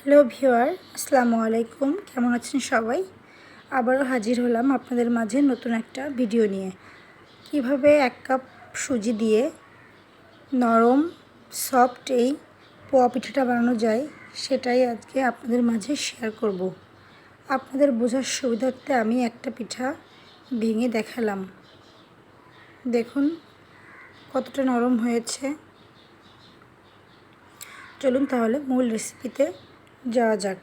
Hello viewer, আসসালামু আলাইকুম। কেমন আছেন সবাই? আবারও হাজির হলাম আপনাদের মাঝে নতুন একটা ভিডিও নিয়ে। কিভাবে 1 কাপ সুজি দিয়ে নরম সফট এই পোয়া পিঠাটা বানানো যায় সেটাই আজকে আপনাদের মাঝে শেয়ার করব। আপনাদের বোঝার সুবিধার্থে আমি একটা পিঠা ভেঙে দেখালাম। দেখুন কতটা নরম হয়েছে। চলুন তাহলে মূল রেসিপিতে যাওয়া যাক।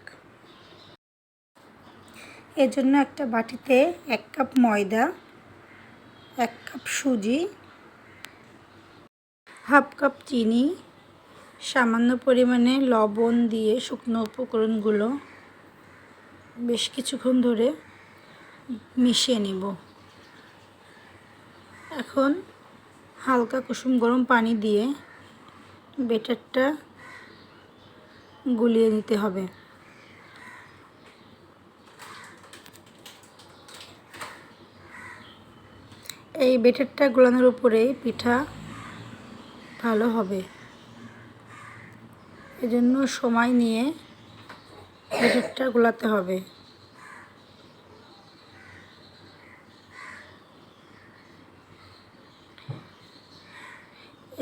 এর জন্য একটা বাটিতে 1 কাপ ময়দা, 1 কাপ সুজি, হাফ কাপ চিনি, সামান্য পরিমাণে লবণ দিয়ে শুকনো উপকরণগুলো বেশ কিছুক্ষণ ধরে মিশিয়ে নিব। এখন হালকা কুসুম গরম পানি দিয়ে ব্যাটারটা গুলিয়ে নিতে হবে। এই ব্যাটারটা গোলানোর উপরেই পিঠা ভালো হবে। এজন্য সময় নিয়ে ব্যাটারটা গোলাতে হবে।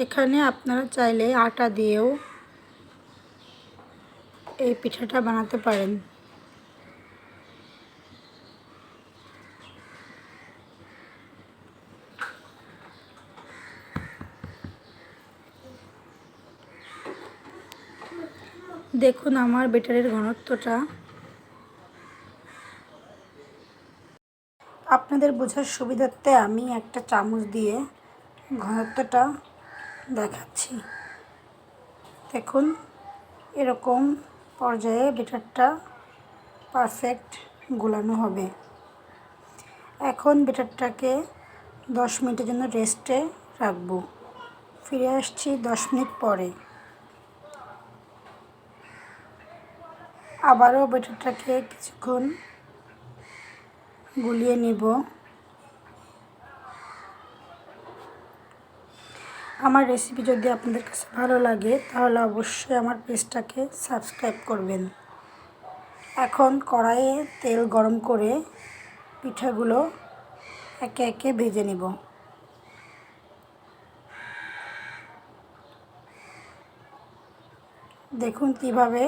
এখানে আপনারা চাইলে আটা দিয়েও এই পিঠাটা বানাতে পারেন। দেখুন আমার ব্যাটারের ঘনত্বটা আপনাদের বোঝার সুবিধার্থে আমি একটা চামচ দিয়ে ঘনত্বটা দেখাচ্ছি। দেখুন এরকম পর্যায়ে ব্যাটারটা পারফেক্ট গোলানো হবে। এখন ব্যাটারটাকে 10 মিনিটের জন্য রেস্টে রাখবো। ফিরে আসছি 10 মিনিট পরে। আবারও ব্যাটারটাকে কিছুক্ষণ গুলিয়ে নিব। আমার রেসিপি যদি আপনাদের কাছে ভালো লাগে তাহলে অবশ্যই আমার পেজটাকে সাবস্ক্রাইব করবেন। এখন কড়াইয়ে তেল গরম করে পিঠাগুলো একে একে ভেজে নিব। দেখুন কিভাবে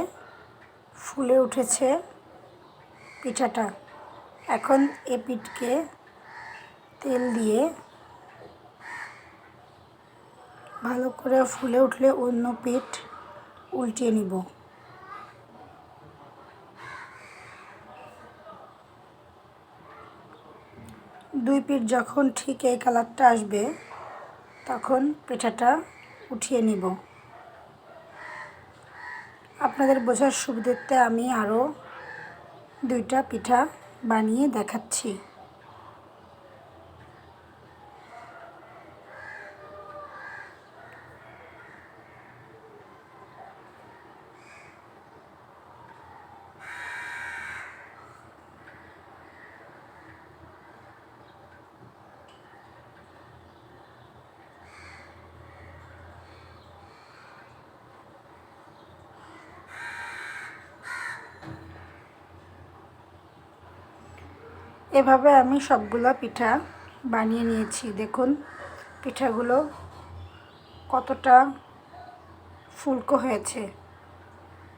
ফুলে উঠেছে পিঠাটা। এখন এই পিঠকে তেল দিয়ে ভালো করে ফুলে উঠলে অন্য পিঠ উল্টিয়ে নিব। দুই পিঠ যখন ঠিক এই কালারটা আসবে তখন পিঠাটা উঠিয়ে নিব। আপনাদের বোঝার সুবিধার্থে আমি আরও 2টা পিঠা বানিয়ে দেখাচ্ছি। এভাবে আমি সবগুলো পিঠা বানিয়ে নিয়েছি। দেখুন পিঠাগুলো কতটা ফুলকো হয়েছে।